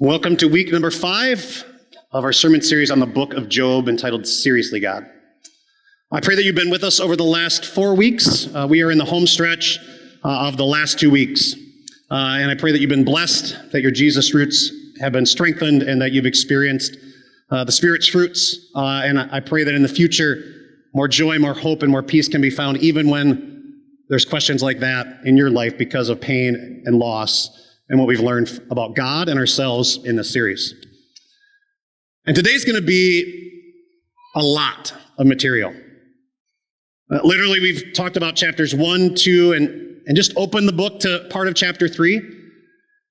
Welcome to week number 5 of our sermon series on the book of Job entitled Seriously, God. I pray that you've been with us over the last 4 weeks. We are in the home stretch of the last 2 weeks. And I pray that you've been blessed, that your Jesus roots have been strengthened, and that you've experienced the Spirit's fruits. And I pray that in the future, more joy, more hope, and more peace can be found even when there's questions like that in your life because of pain and loss and what we've learned about God and ourselves in this series. And today's going to be a lot of material. Literally, we've talked about chapters 1, 2, and just opened the book to part of chapter 3.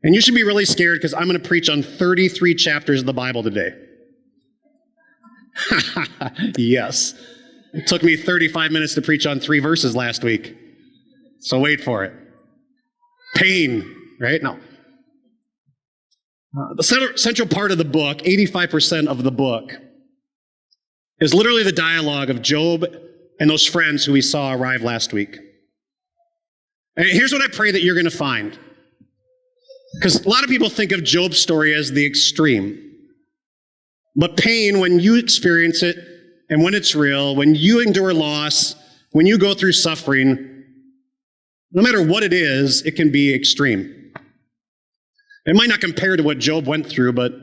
And you should be really scared because I'm going to preach on 33 chapters of the Bible today. Yes. It took me 35 minutes to preach on 3 verses last week. So wait for it. Pain. Right? No. The central part of the book, 85% of the book, is literally the dialogue of Job and those friends who we saw arrive last week. And here's what I pray that you're going to find. Because a lot of people think of Job's story as the extreme. But pain, when you experience it, and when it's real, when you endure loss, when you go through suffering, no matter what it is, it can be extreme. It might not compare to what Job went through, but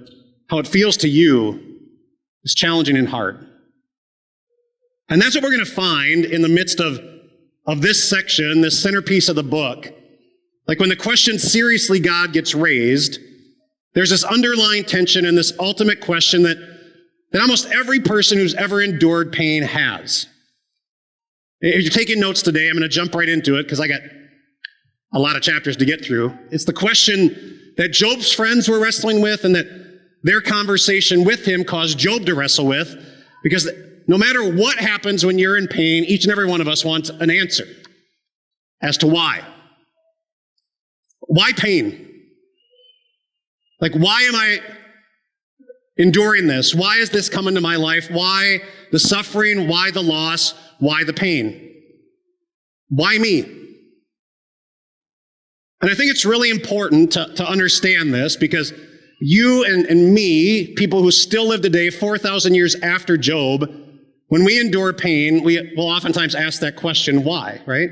how it feels to you is challenging and hard. And that's what we're going to find in the midst of this section, this centerpiece of the book. Like when the question, seriously, God, gets raised, there's this underlying tension and this ultimate question that almost every person who's ever endured pain has. If you're taking notes today, I'm going to jump right into it because I got a lot of chapters to get through. It's the question that Job's friends were wrestling with and that their conversation with him caused Job to wrestle with, because no matter what happens when you're in pain, each and every one of us wants an answer as to why. Why pain? Like, why am I enduring this? Why is this coming to my life? Why the suffering? Why the loss? Why the pain? Why me? And I think it's really important to understand this because you and me, people who still live today, 4,000 years after Job, when we endure pain, we will oftentimes ask that question, why, right?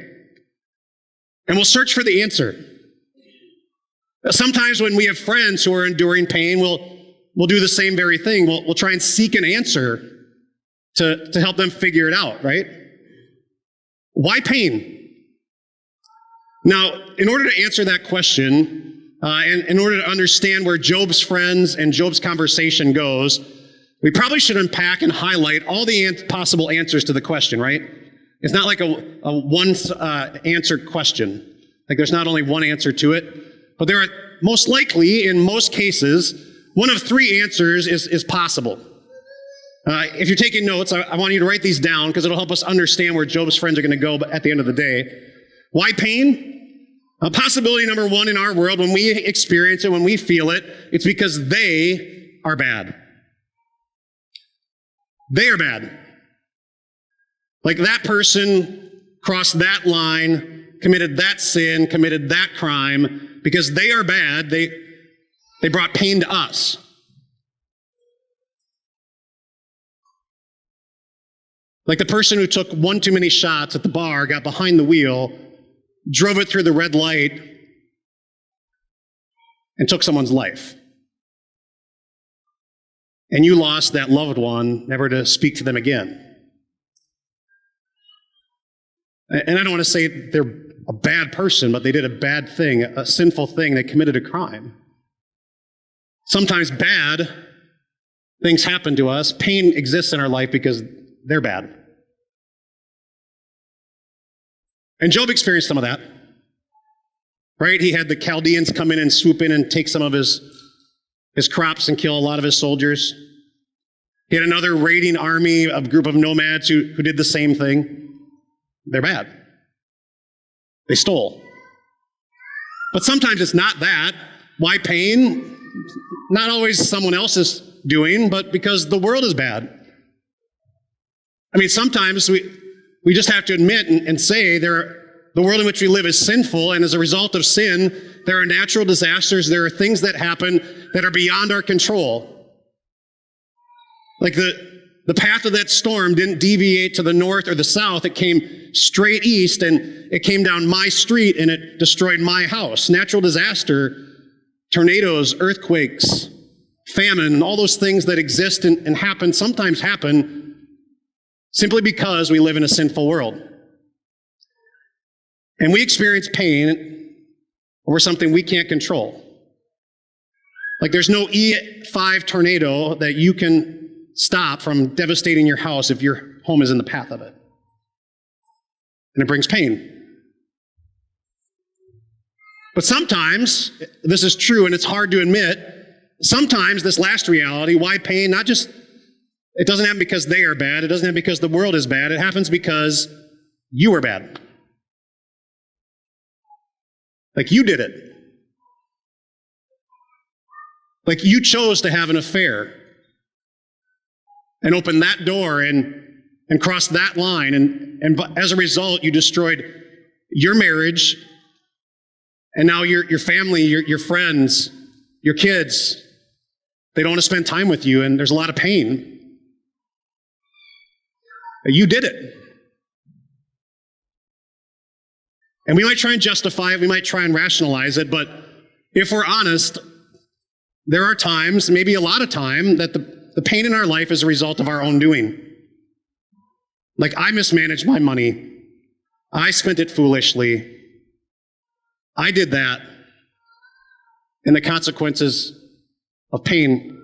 And we'll search for the answer. Sometimes when we have friends who are enduring pain, we'll do the same very thing. We'll try and seek an answer to help them figure it out, right? Why pain? Now, in order to answer that question, and in order to understand where Job's friends and Job's conversation goes, we probably should unpack and highlight all the possible answers to the question, right? It's not like a one answer question. Like there's not only one answer to it, but there are most likely, in most cases, one of 3 answers is possible. If you're taking notes, I want you to write these down because it'll help us understand where Job's friends are going to go at the end of the day. Why pain? Possibility number 1 in our world, when we experience it, when we feel it, it's because they are bad. They are bad. Like that person crossed that line, committed that sin, committed that crime, because they are bad, they brought pain to us. Like the person who took one too many shots at the bar, got behind the wheel, drove it through the red light, and took someone's life. And you lost that loved one, never to speak to them again. And I don't want to say they're a bad person, but they did a bad thing, a sinful thing. They committed a crime. Sometimes bad things happen to us. Pain exists in our life because they're bad. And Job experienced some of that, right? He had the Chaldeans come in and swoop in and take some of his crops and kill a lot of his soldiers. He had another raiding army, a group of nomads who did the same thing. They're bad. They stole. But sometimes it's not that. Why pain? Not always someone else's doing, but because the world is bad. I mean, sometimes we just have to admit and say the world in which we live is sinful, and as a result of sin, There are natural disasters. There are things that happen that are beyond our control. Like the path of that storm didn't deviate to the north or the south. It came straight east, and it came down my street, and it destroyed my house. Natural disaster, tornadoes, earthquakes, famine, and all those things that exist and happen, sometimes happen simply because we live in a sinful world. And we experience pain over something we can't control. Like there's no E5 tornado that you can stop from devastating your house if your home is in the path of it. And it brings pain. But sometimes, this is true and it's hard to admit, sometimes this last reality, why pain, it doesn't happen because they are bad, it doesn't happen because the world is bad, it happens because you are bad. Like you did it. Like you chose to have an affair and open that door and cross that line, and as a result, you destroyed your marriage, and now your family, your friends, your kids, they don't want to spend time with you, and there's a lot of pain. You did it. And we might try and justify it, we might try and rationalize it, but if we're honest, there are times, maybe a lot of time, that the pain in our life is a result of our own doing. Like I mismanaged my money. I spent it foolishly. I did that. And the consequences of pain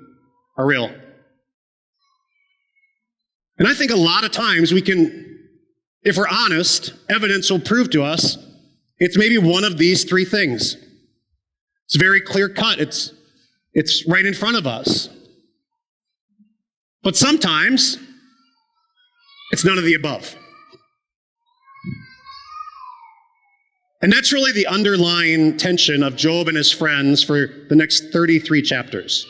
are real. And I think a lot of times we can, if we're honest, evidence will prove to us it's maybe one of these three things. It's very clear cut. It's right in front of us. But sometimes it's none of the above. And that's really the underlying tension of Job and his friends for the next 33 chapters.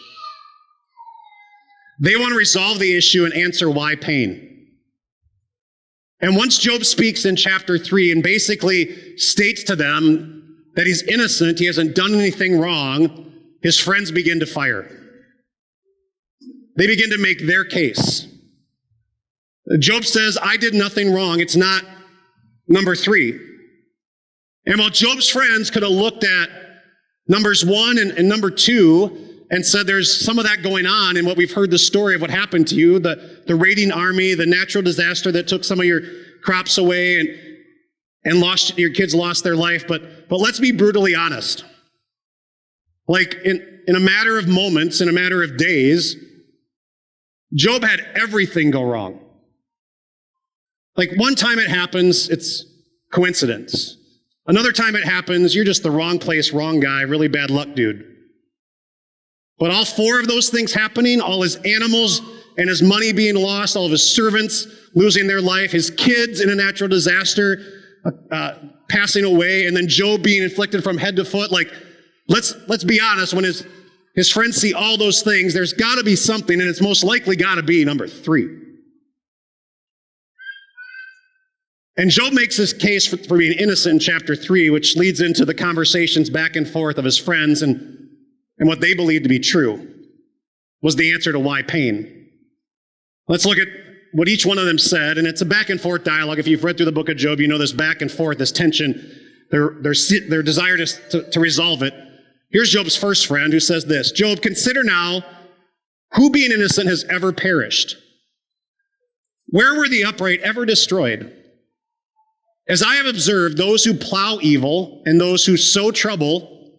They want to resolve the issue and answer why pain. And once Job speaks in chapter 3 and basically states to them that he's innocent, he hasn't done anything wrong, his friends begin to fire. They begin to make their case. Job says, I did nothing wrong. It's not number 3. And while Job's friends could have looked at numbers 1 and number 2 and said there's some of that going on in what we've heard the story of what happened to you, the raiding army, the natural disaster that took some of your crops away and your kids lost their life. But let's be brutally honest. Like in a matter of moments, in a matter of days, Job had everything go wrong. Like one time it happens, it's coincidence. Another time it happens, you're just the wrong place, wrong guy, really bad luck, dude. But all 4 of those things happening, all his animals and his money being lost, all of his servants losing their life, his kids in a natural disaster passing away, and then Job being inflicted from head to foot. Like, let's be honest, when his friends see all those things, there's got to be something, and it's most likely got to be number 3. And Job makes his case for being innocent in chapter 3, which leads into the conversations back and forth of his friends and what they believed to be true was the answer to why pain. Let's look at what each one of them said, and it's a back and forth dialogue. If you've read through the book of Job, you know this back and forth, this tension, their desire to resolve it. Here's Job's first friend who says this, Job, consider now who being innocent has ever perished. Where were the upright ever destroyed? As I have observed, those who plow evil and those who sow trouble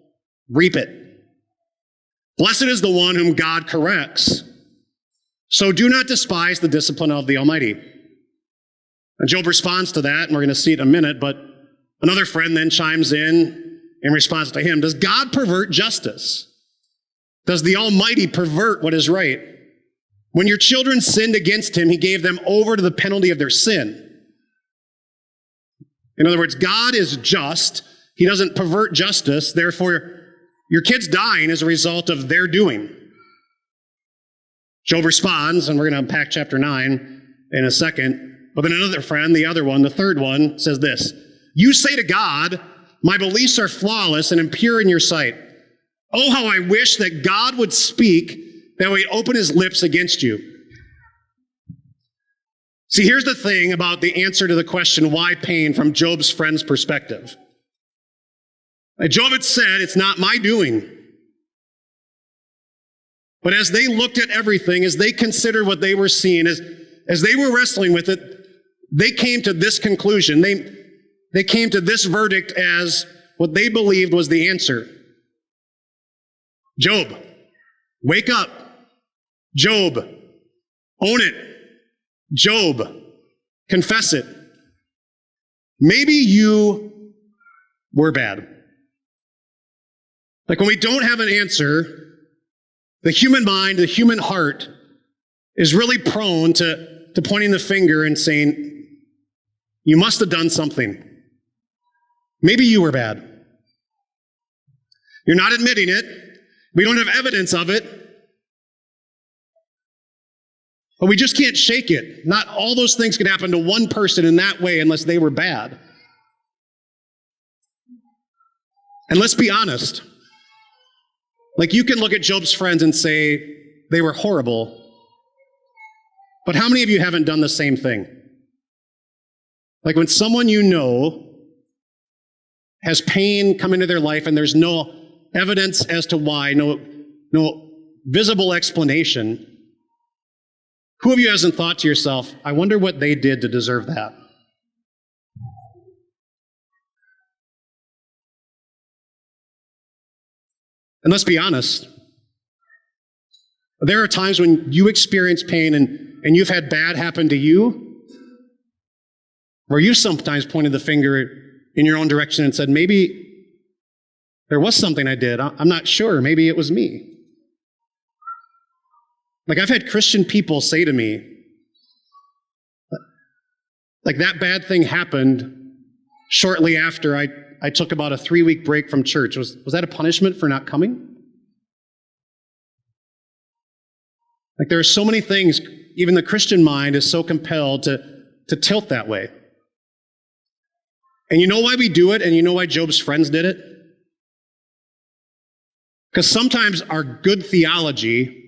reap it. Blessed is the one whom God corrects. So do not despise the discipline of the Almighty. And Job responds to that, and we're going to see it in a minute, but another friend then chimes in response to him. Does God pervert justice? Does the Almighty pervert what is right? When your children sinned against him, he gave them over to the penalty of their sin. In other words, God is just. He doesn't pervert justice. Therefore, your kids dying as a result of their doing. Job responds, and we're going to unpack chapter 9 in a second. But then another friend, the other one, the third one, says this. You say to God, My beliefs are flawless and impure in your sight. Oh, how I wish that God would speak, that he open his lips against you. See, here's the thing about the answer to the question, why pain, from Job's friend's perspective. Job had said, it's not my doing. But as they looked at everything, as they considered what they were seeing, as they were wrestling with it, they came to this conclusion. They came to this verdict as what they believed was the answer. Job, wake up. Job, own it. Job, confess it. Maybe you were bad. Like when we don't have an answer, the human mind, the human heart is really prone to pointing the finger and saying, you must have done something. Maybe you were bad. You're not admitting it. We don't have evidence of it. But we just can't shake it. Not all those things could happen to one person in that way unless they were bad. And let's be honest. Like you can look at Job's friends and say they were horrible. But how many of you haven't done the same thing? Like when someone you know has pain come into their life and there's no evidence as to why, no visible explanation, who of you hasn't thought to yourself, I wonder what they did to deserve that? And let's be honest. There are times when you experience pain and you've had bad happen to you, where you sometimes pointed the finger in your own direction and said, maybe there was something I did. I'm not sure. Maybe it was me. Like I've had Christian people say to me, like that bad thing happened shortly after I took about a 3-week break from church. Was that a punishment for not coming? Like there are so many things, even the Christian mind is so compelled to tilt that way. And you know why we do it, and you know why Job's friends did it? Because sometimes our good theology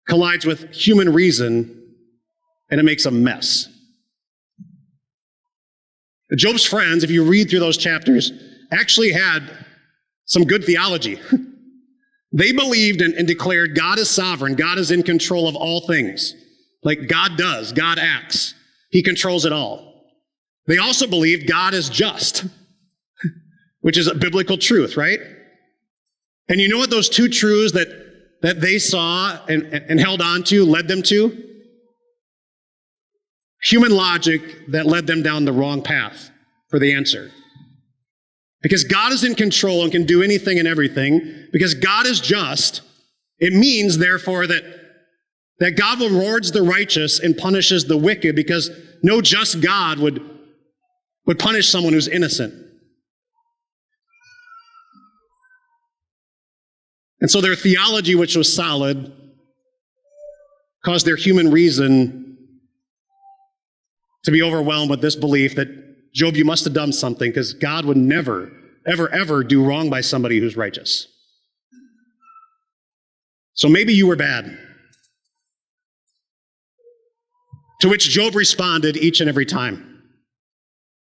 collides with human reason, and it makes a mess. Job's friends, if you read through those chapters, actually had some good theology. They believed and declared God is sovereign, God is in control of all things. Like God does, God acts. He controls it all. They also believed God is just, which is a biblical truth, right? And you know what those two truths that they saw and held on to led them to? Human logic that led them down the wrong path for the answer. Because God is in control and can do anything and everything, because God is just, it means, therefore, that God rewards the righteous and punishes the wicked, because no just God would punish someone who's innocent. And so their theology, which was solid, caused their human reason to be overwhelmed with this belief that, Job, you must have done something, because God would never, ever, ever do wrong by somebody who's righteous. So maybe you were bad. To which Job responded each and every time.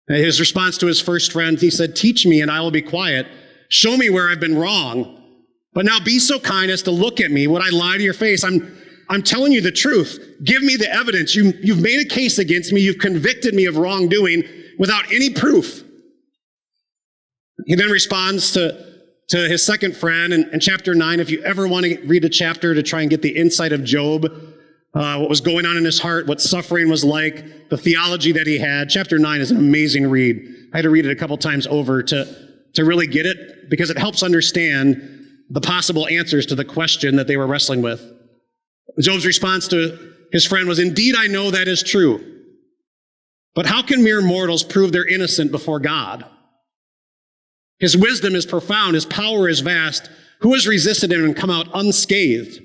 His response to his first friend, he said, teach me and I will be quiet. Show me where I've been wrong. But now be so kind as to look at me. Would I lie to your face? I'm telling you the truth. Give me the evidence. You've made a case against me. You've convicted me of wrongdoing without any proof. He then responds to his second friend in chapter 9. If you ever want to read a chapter to try and get the insight of Job, what was going on in his heart, what suffering was like, the theology that he had, chapter 9 is an amazing read. I had to read it a couple times over to really get it, because it helps understand the possible answers to the question that they were wrestling with. Job's response to his friend was, indeed, I know that is true. But how can mere mortals prove they're innocent before God? His wisdom is profound. His power is vast. Who has resisted him and come out unscathed?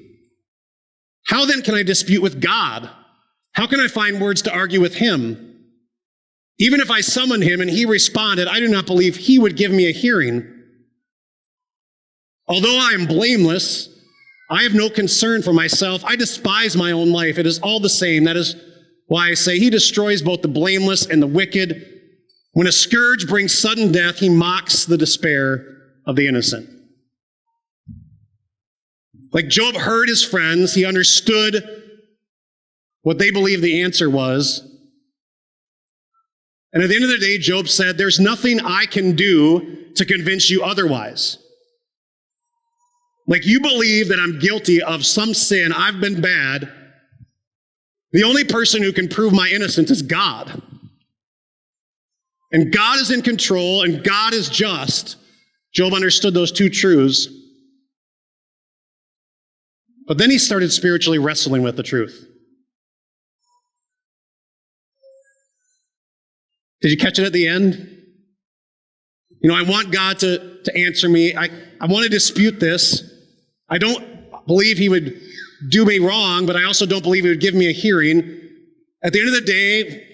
How then can I dispute with God? How can I find words to argue with him? Even if I summoned him and he responded, I do not believe he would give me a hearing. Although I am blameless, I have no concern for myself. I despise my own life. It is all the same. That is why I say he destroys both the blameless and the wicked. When a scourge brings sudden death, he mocks the despair of the innocent. Like Job heard his friends, he understood what they believed the answer was. And at the end of the day, Job said, there's nothing I can do to convince you otherwise. Like you believe that I'm guilty of some sin, I've been bad. The only person who can prove my innocence is God. And God is in control and God is just. Job understood those two truths. But then he started spiritually wrestling with the truth. Did you catch it at the end? I want God to answer me. I want to dispute this. I don't believe he would do me wrong, but I also don't believe he would give me a hearing. At the end of the day,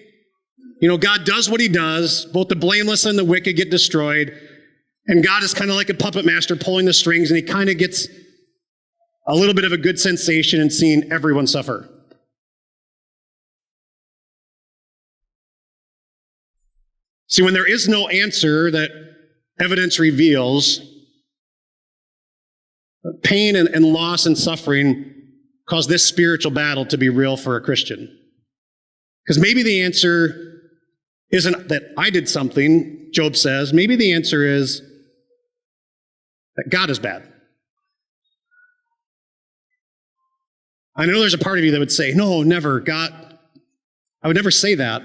God does what he does. Both the blameless and the wicked get destroyed. And God is kind of like a puppet master pulling the strings, and he kind of gets a little bit of a good sensation in seeing everyone suffer. See, when there is no answer that evidence reveals, pain and loss and suffering cause this spiritual battle to be real for a Christian. Because maybe the answer isn't that I did something, Job says. Maybe the answer is that God is bad. I know there's a part of you that would say, no, never, God, I would never say that.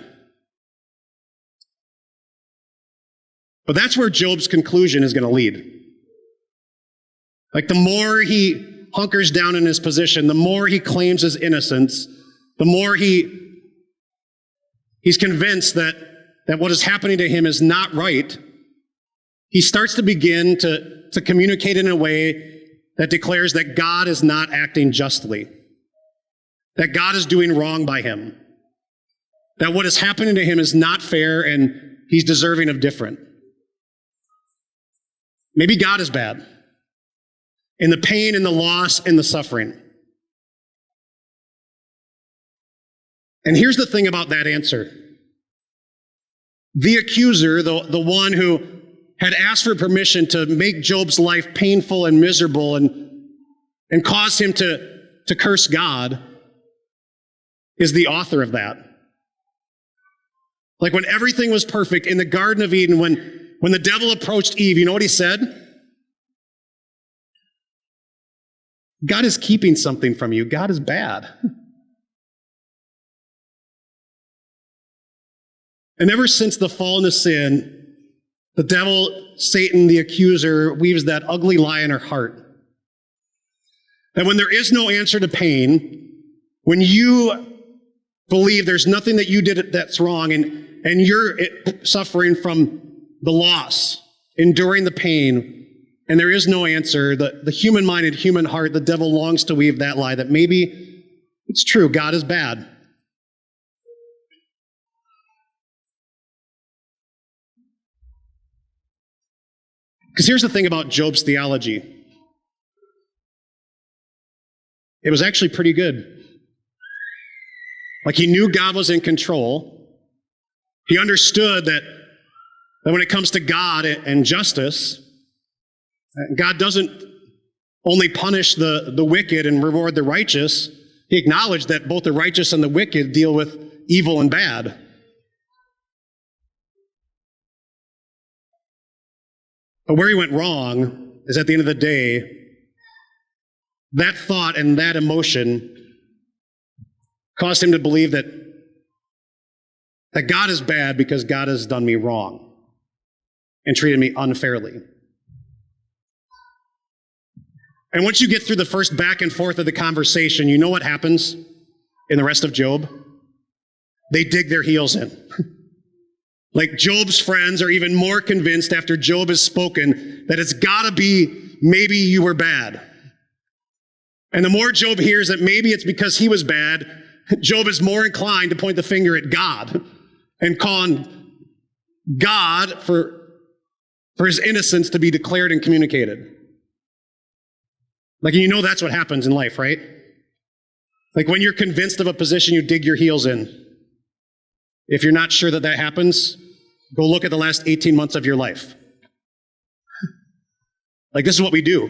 But that's where Job's conclusion is going to lead. Like the more he hunkers down in his position, the more he claims his innocence, the more he's convinced that what is happening to him is not right, he starts to begin to communicate in a way that declares that God is not acting justly, that God is doing wrong by him, that what is happening to him is not fair and he's deserving of different. Maybe God is bad in the pain and the loss and the suffering. And here's the thing about that answer. The accuser, the one who had asked for permission to make Job's life painful and miserable and cause him to curse God, is the author of that. Like when everything was perfect in the Garden of Eden, when the devil approached Eve, you know what he said? God is keeping something from you. God is bad. And ever since the fall into sin, the devil, Satan, the accuser, weaves that ugly lie in our heart. That when there is no answer to pain, when you believe there's nothing that you did that's wrong, and you're suffering from the loss, enduring the pain, and there is no answer, the human-minded human heart, the devil longs to weave that lie that maybe it's true, God is bad. Because here's the thing about Job's theology. It was actually pretty good. Like he knew God was in control. He understood that when it comes to God and justice, God doesn't only punish the wicked and reward the righteous. He acknowledged that both the righteous and the wicked deal with evil and bad. But where he went wrong is at the end of the day, that thought and that emotion caused him to believe that God is bad because God has done me wrong and treated me unfairly. And once you get through the first back and forth of the conversation, you know what happens in the rest of Job? They dig their heels in. Like Job's friends are even more convinced after Job has spoken that it's got to be maybe you were bad. And the more Job hears that maybe it's because he was bad, Job is more inclined to point the finger at God and call on God for his innocence to be declared and communicated. Like, you know that's what happens in life, right? Like when you're convinced of a position, you dig your heels in. If you're not sure that that happens, go look at the last 18 months of your life. Like, this is what we do.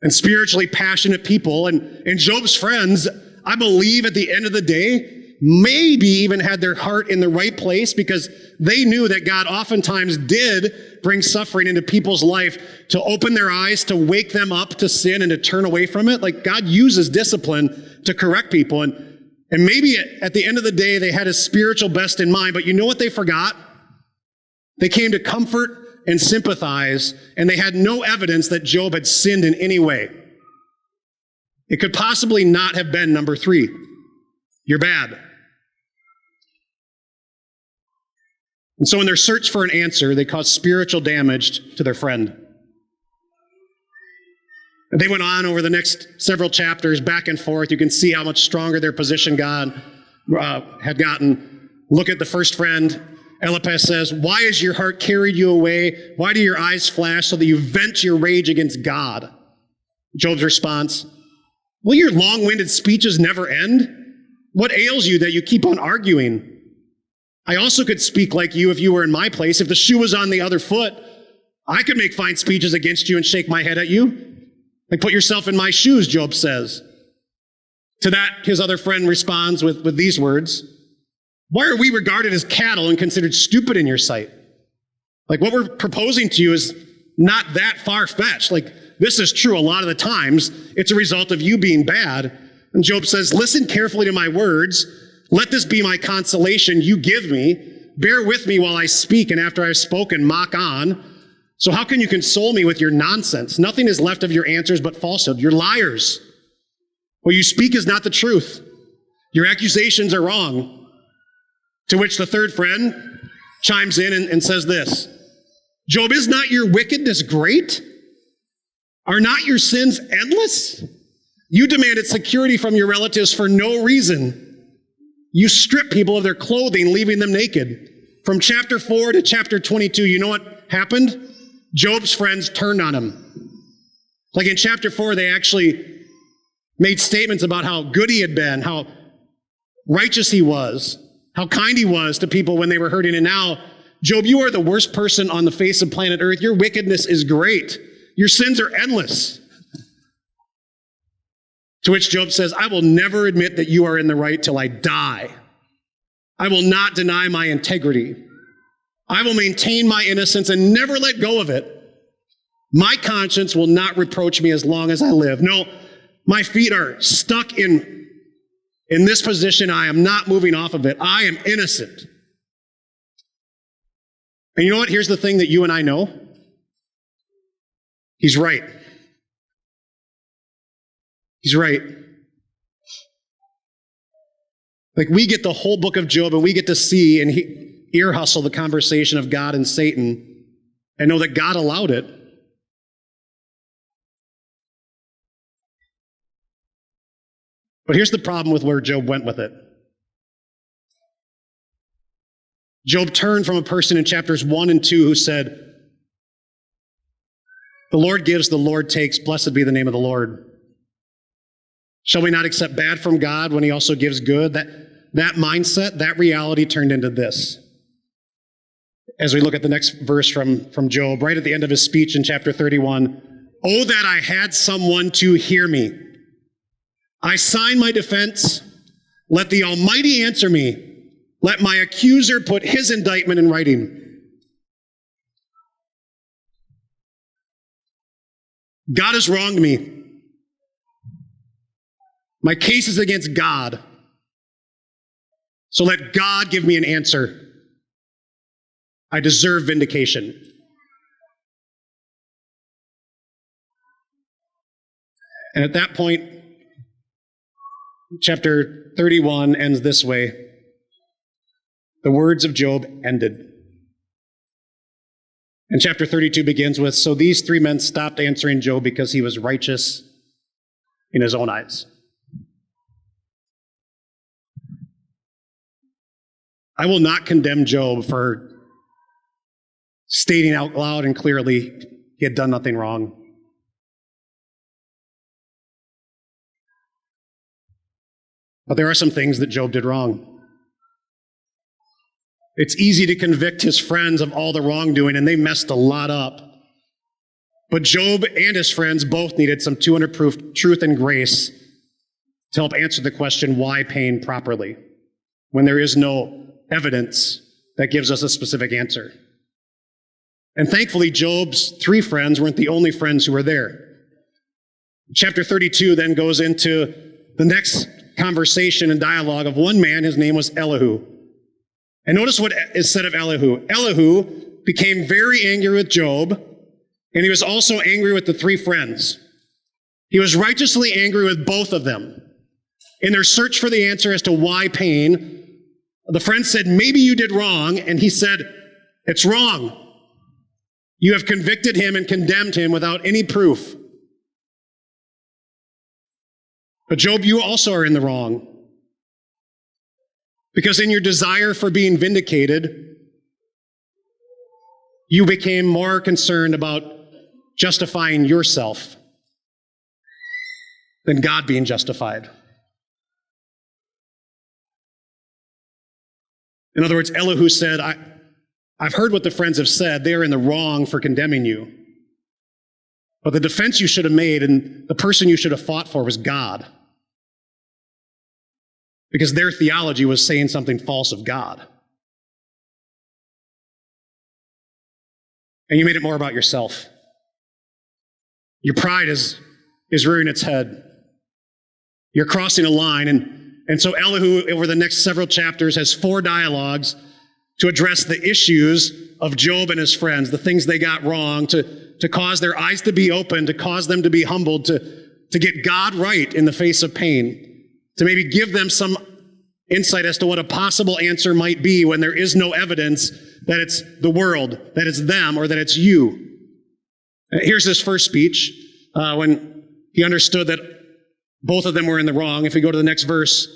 And spiritually passionate people and Job's friends, I believe at the end of the day, maybe even had their heart in the right place because they knew that God oftentimes did bring suffering into people's life to open their eyes, to wake them up to sin and to turn away from it. Like, God uses discipline to correct people. And maybe at the end of the day, they had his spiritual best in mind, but you know what they forgot? They came to comfort and sympathize, and they had no evidence that Job had sinned in any way. It could possibly not have been number 3. You're bad. And so in their search for an answer, they caused spiritual damage to their friend. And they went on over the next several chapters, back and forth. You can see how much stronger their position God had gotten. Look at the first friend. Eliphaz says, "Why has your heart carried you away? Why do your eyes flash so that you vent your rage against God?" Job's response, "Will your long-winded speeches never end? What ails you that you keep on arguing? I also could speak like you if you were in my place. If the shoe was on the other foot, I could make fine speeches against you and shake my head at you. Like, put yourself in my shoes," Job says. To that, his other friend responds with these words, "Why are we regarded as cattle and considered stupid in your sight? Like, what we're proposing to you is not that far-fetched. Like, this is true a lot of the times. It's a result of you being bad." And Job says, "Listen carefully to my words. Let this be my consolation you give me. Bear with me while I speak, and after I have spoken, mock on. So how can you console me with your nonsense? Nothing is left of your answers but falsehood. You're liars. What you speak is not the truth. Your accusations are wrong." To which the third friend chimes in and says this, "Job, is not your wickedness great? Are not your sins endless? You demanded security from your relatives for no reason. You strip people of their clothing, leaving them naked." From chapter 4 to chapter 22, you know what happened? Job's friends turned on him. Like in chapter 4, they actually made statements about how good he had been, how righteous he was, how kind he was to people when they were hurting. And now, "Job, you are the worst person on the face of planet Earth. Your wickedness is great. Your sins are endless." To which Job says, "I will never admit that you are in the right till I die. I will not deny my integrity. I will maintain my innocence and never let go of it. My conscience will not reproach me as long as I live. No, my feet are stuck in this position. I am not moving off of it. I am innocent." And you know what? Here's the thing that you and I know. He's right. He's right. Like, we get the whole book of Job and we get to see and ear hustle the conversation of God and Satan and know that God allowed it. But here's the problem with where Job went with it. Job turned from a person in chapters 1 and 2 who said, "The Lord gives, the Lord takes, blessed be the name of the Lord. Shall we not accept bad from God when he also gives good?" That mindset, that reality turned into this. As we look at the next verse from Job, right at the end of his speech in chapter 31, "Oh, that I had someone to hear me. I sign my defense. Let the Almighty answer me. Let my accuser put his indictment in writing." God has wronged me. My case is against God. So let God give me an answer. I deserve vindication. And at that point, chapter 31 ends this way. The words of Job ended. And chapter 32 begins with, "So these 3 men stopped answering Job because he was righteous in his own eyes." I will not condemn Job for stating out loud and clearly he had done nothing wrong. But there are some things that Job did wrong. It's easy to convict his friends of all the wrongdoing, and they messed a lot up. But Job and his friends both needed some 200 proof truth and grace to help answer the question, why pain properly, when there is no evidence that gives us a specific answer. And thankfully, Job's 3 friends weren't the only friends who were there. Chapter 32 then goes into the next conversation and dialogue of one man. His name was Elihu. And notice what is said of Elihu. Elihu became very angry with Job, and he was also angry with the 3 friends. He was righteously angry with both of them. In their search for the answer as to why pain, the friend said, maybe you did wrong, and he said, it's wrong. You have convicted him and condemned him without any proof. But Job, you also are in the wrong. Because in your desire for being vindicated, you became more concerned about justifying yourself than God being justified. In other words, Elihu said, I've heard what the friends have said. They are in the wrong for condemning you. But the defense you should have made and the person you should have fought for was God. Because their theology was saying something false of God. And you made it more about yourself. Your pride is rearing its head. You're crossing a line. And so Elihu, over the next several chapters, has 4 dialogues to address the issues of Job and his friends, the things they got wrong, to cause their eyes to be opened, to cause them to be humbled, to get God right in the face of pain, to maybe give them some insight as to what a possible answer might be when there is no evidence that it's the world, that it's them, or that it's you. Here's his first speech when he understood that both of them were in the wrong. If we go to the next verse,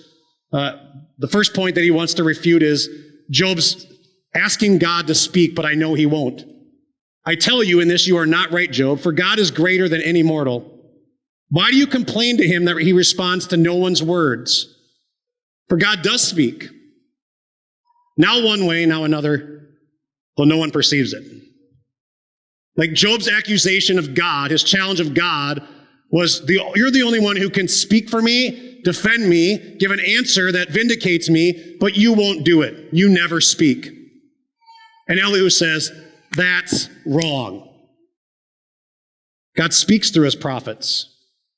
the first point that he wants to refute is Job's asking God to speak, but I know he won't. I tell you in this, you are not right, Job, for God is greater than any mortal. Why do you complain to him that he responds to no one's words? For God does speak. Now one way, now another, though no one perceives it. Like Job's accusation of God, his challenge of God was, you're the only one who can speak for me, defend me, give an answer that vindicates me, but you won't do it. You never speak. And Elihu says, that's wrong. God speaks through his prophets.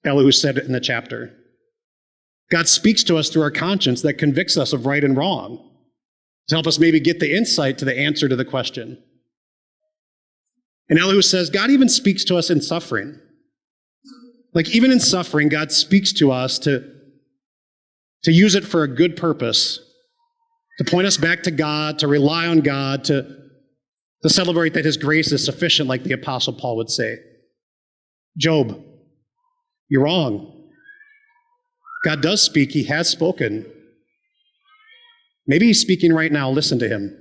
Elihu said it in the chapter. God speaks to us through our conscience that convicts us of right and wrong, to help us maybe get the insight to the answer to the question. And Elihu says, God even speaks to us in suffering. Like even in suffering, God speaks to us to use it for a good purpose, to point us back to God, to rely on God, to celebrate that his grace is sufficient, like the Apostle Paul would say. Job, you're wrong. God does speak. He has spoken. Maybe he's speaking right now. Listen to him.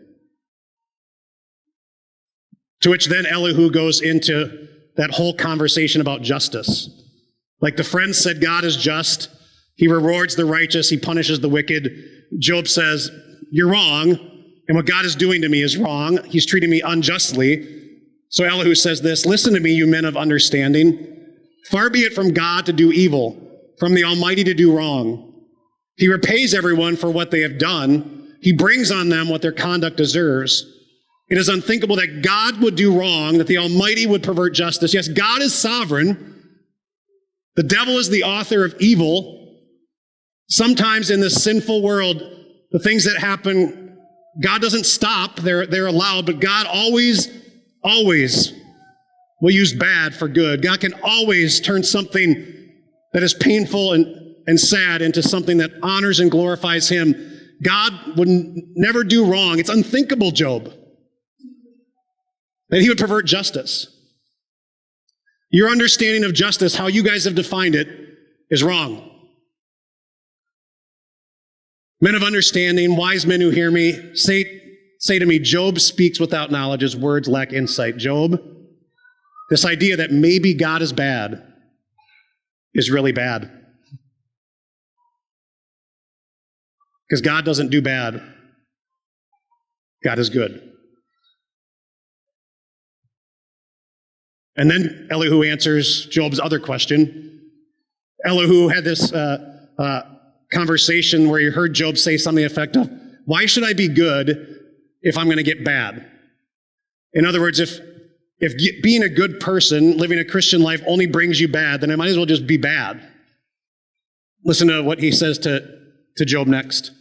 To which then Elihu goes into that whole conversation about justice. Like the friends said, God is just. He rewards the righteous. He punishes the wicked. Job says, you're wrong. And what God is doing to me is wrong. He's treating me unjustly. So Elihu says this, listen to me, you men of understanding. Far be it from God to do evil, from the Almighty to do wrong. He repays everyone for what they have done. He brings on them what their conduct deserves. It is unthinkable that God would do wrong, that the Almighty would pervert justice. Yes, God is sovereign. The devil is the author of evil. Sometimes in this sinful world, the things that happen, God doesn't stop. They're allowed, but God always will use bad for good. God can always turn something that is painful and sad into something that honors and glorifies him. God would never do wrong. It's unthinkable, Job, that he would pervert justice. Your understanding of justice, how you guys have defined it, is wrong. Men of understanding, wise men who hear me, say to me, Job speaks without knowledge, his words lack insight. Job, this idea that maybe God is bad is really bad. Because God doesn't do bad. God is good. And then Elihu answers Job's other question. Elihu had this conversation where he heard Job say something effective. Why should I be good if I'm going to get bad? In other words, if being a good person, living a Christian life only brings you bad, then I might as well just be bad. Listen to what he says to Job next.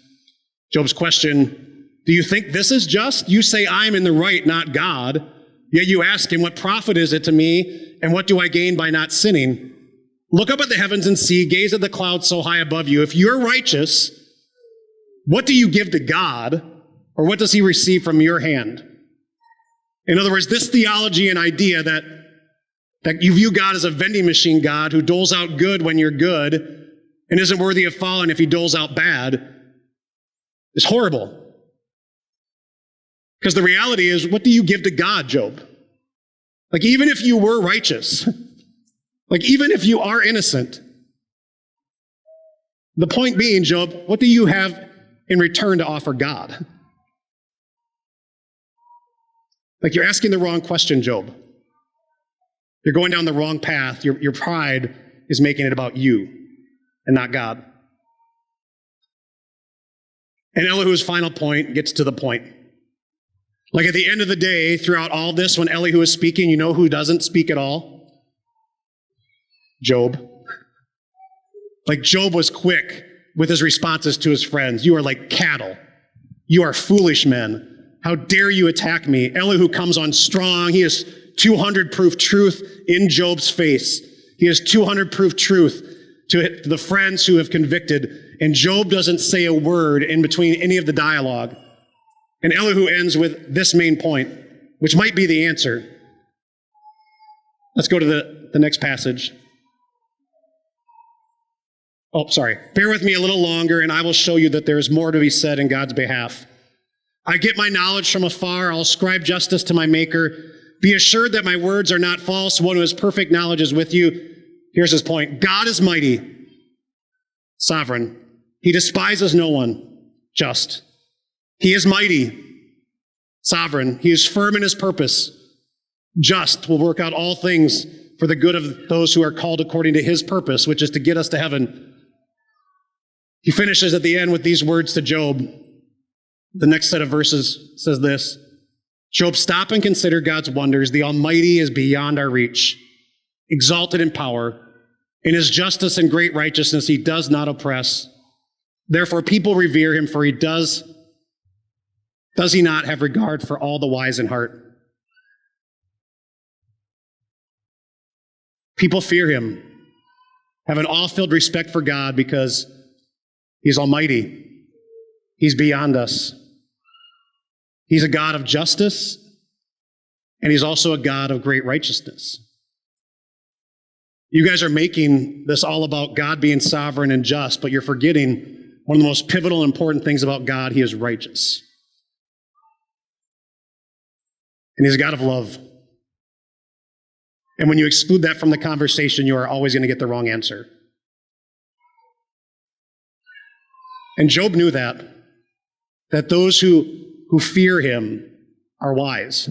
Job's question, do you think this is just? You say I'm in the right, not God. Yet you ask him, what profit is it to me, and what do I gain by not sinning? Look up at the heavens and see, gaze at the clouds so high above you. If you're righteous, what do you give to God, or what does he receive from your hand? In other words, this theology and idea that you view God as a vending machine God who doles out good when you're good and isn't worthy of following if he doles out bad is horrible. Because the reality is, what do you give to God, Job? Like, even if you were righteous, like, even if you are innocent, the point being, Job, what do you have in return to offer God? Like, you're asking the wrong question, Job. You're going down the wrong path. Your pride is making it about you and not God. And Elihu's final point gets to the point. Like, at the end of the day, throughout all this, when Elihu is speaking, you know who doesn't speak at all? Job. Like, Job was quick with his responses to his friends. You are like cattle. You are foolish men. How dare you attack me? Elihu comes on strong. He has 200 proof truth in Job's face. He has 200 proof truth to the friends who have convicted. And Job doesn't say a word in between any of the dialogue. And Elihu ends with this main point, which might be the answer. Let's go to the next passage. Oh, sorry. Bear with me a little longer, and I will show you that there is more to be said in God's behalf. I get my knowledge from afar. I'll ascribe justice to my Maker. Be assured that my words are not false. One who has perfect knowledge is with you. Here's his point. God is mighty, sovereign. He despises no one, just. He is mighty, sovereign. He is firm in his purpose. Just, will work out all things for the good of those who are called according to his purpose, which is to get us to heaven. He finishes at the end with these words to Job. The next set of verses says this. Job, stop and consider God's wonders. The Almighty is beyond our reach, exalted in power. In his justice and great righteousness, he does not oppress. Therefore, people revere him, for he does he not have regard for all the wise in heart? People fear him, have an awe-filled respect for God because he's almighty. He's beyond us. He's a God of justice, and he's also a God of great righteousness. You guys are making this all about God being sovereign and just, but you're forgetting one of the most pivotal and important things about God. He is righteous. And he's a God of love. And when you exclude that from the conversation, you are always going to get the wrong answer. And Job knew that those who fear him are wise.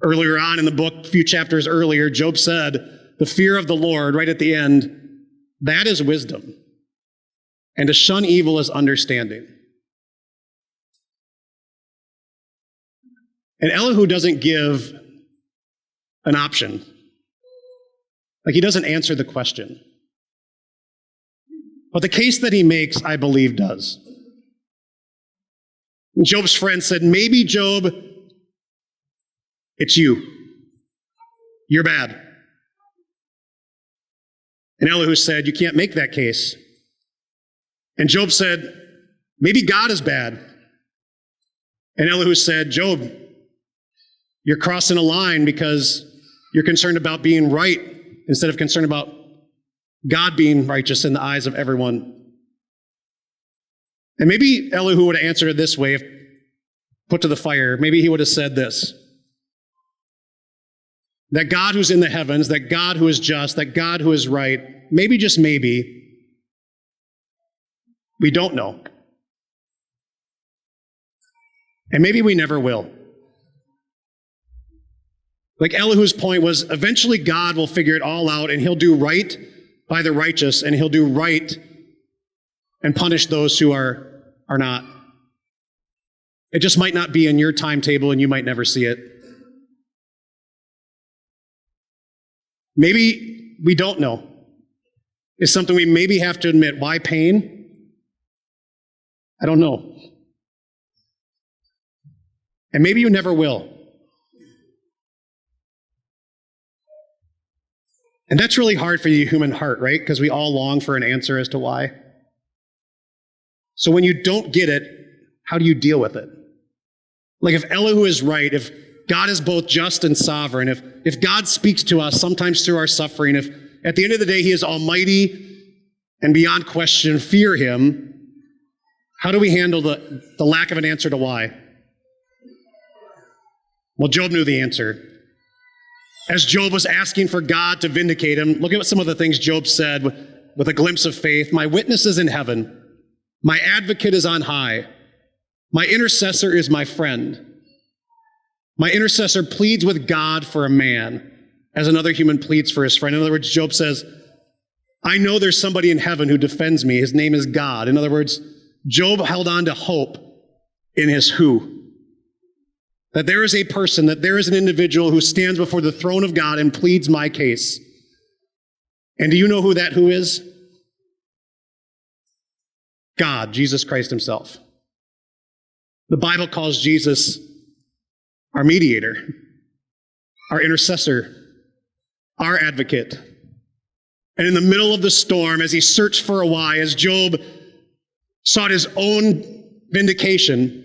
Earlier on in the book, a few chapters earlier, Job said, the fear of the Lord, right at the end, that is wisdom. And to shun evil is understanding. And Elihu doesn't give an option. Like, he doesn't answer the question. But the case that he makes, I believe, does. And Job's friend said, maybe, Job, it's you. You're bad. And Elihu said, you can't make that case. And Job said, maybe God is bad. And Elihu said, Job, you're crossing a line because you're concerned about being right instead of concerned about God being righteous in the eyes of everyone. And maybe Elihu would have answered it this way if put to the fire. Maybe he would have said this: that God who's in the heavens, that God who is just, that God who is right, maybe, just maybe, we don't know. And maybe we never will. Like Elihu's point was, eventually God will figure it all out, and he'll do right by the righteous, and he'll do right and punish those who are not. It just might not be in your timetable, and you might never see it. Maybe we don't know. It's something we maybe have to admit. Why pain? I don't know. And maybe you never will. And that's really hard for the human heart, right? Because we all long for an answer as to why. So when you don't get it, how do you deal with it? Like if Elihu is right, if God is both just and sovereign, if God speaks to us sometimes through our suffering, if at the end of the day he is almighty and beyond question, fear him, how do we handle the lack of an answer to why? Well, Job knew the answer. As Job was asking for God to vindicate him, look at some of the things Job said with a glimpse of faith. My witness is in heaven. My advocate is on high. My intercessor is my friend. My intercessor pleads with God for a man, as another human pleads for his friend. In other words, Job says, I know there's somebody in heaven who defends me. His name is God. In other words, Job held on to hope in his who. That there is a person, that there is an individual who stands before the throne of God and pleads my case. And do you know who that who is? God, Jesus Christ himself. The Bible calls Jesus our mediator, our intercessor, our advocate. And in the middle of the storm, as he searched for a why, as Job sought his own vindication,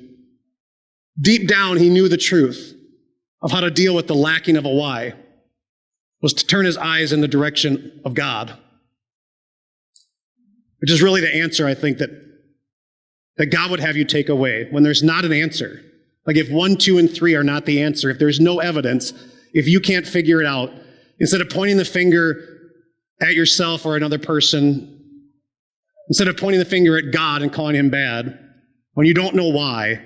deep down, he knew the truth of how to deal with the lacking of a why, was to turn his eyes in the direction of God. Which is really the answer, I think, that God would have you take away when there's not an answer. Like if 1, 2, and 3 are not the answer, if there's no evidence, if you can't figure it out, instead of pointing the finger at yourself or another person, instead of pointing the finger at God and calling him bad, when you don't know why,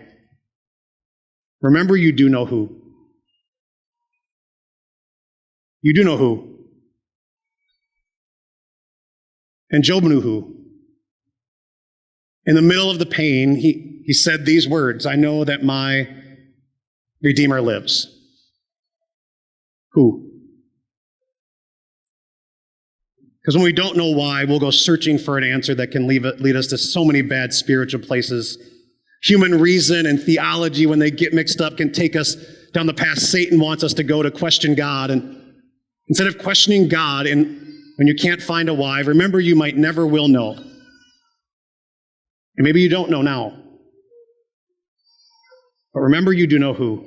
remember, you do know who. You do know who. And Job knew who. In the middle of the pain, he said these words, I know that my Redeemer lives. Who? Because when we don't know why, we'll go searching for an answer that can lead us to so many bad spiritual places. Human reason and theology, when they get mixed up, can take us down the path Satan wants us to go to question God. And instead of questioning God, and when you can't find a why, remember you might never will know. And maybe you don't know now. But remember, you do know who.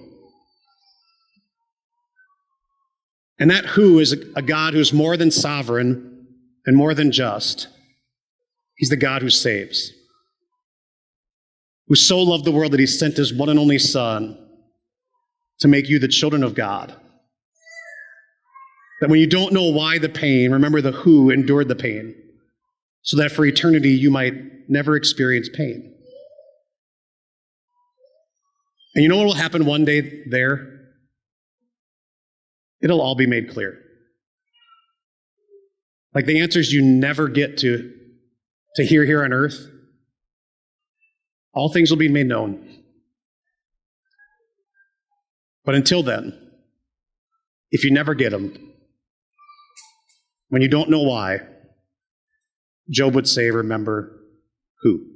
And that who is a God who's more than sovereign and more than just. He's the God who saves. Who so loved the world that he sent his one and only Son to make you the children of God. That when you don't know why the pain, remember the who endured the pain, so that for eternity you might never experience pain. And you know what will happen one day there? It'll all be made clear. Like the answers you never get to hear here on earth, all things will be made known. But until then, if you never get them, when you don't know why, Job would say, remember who.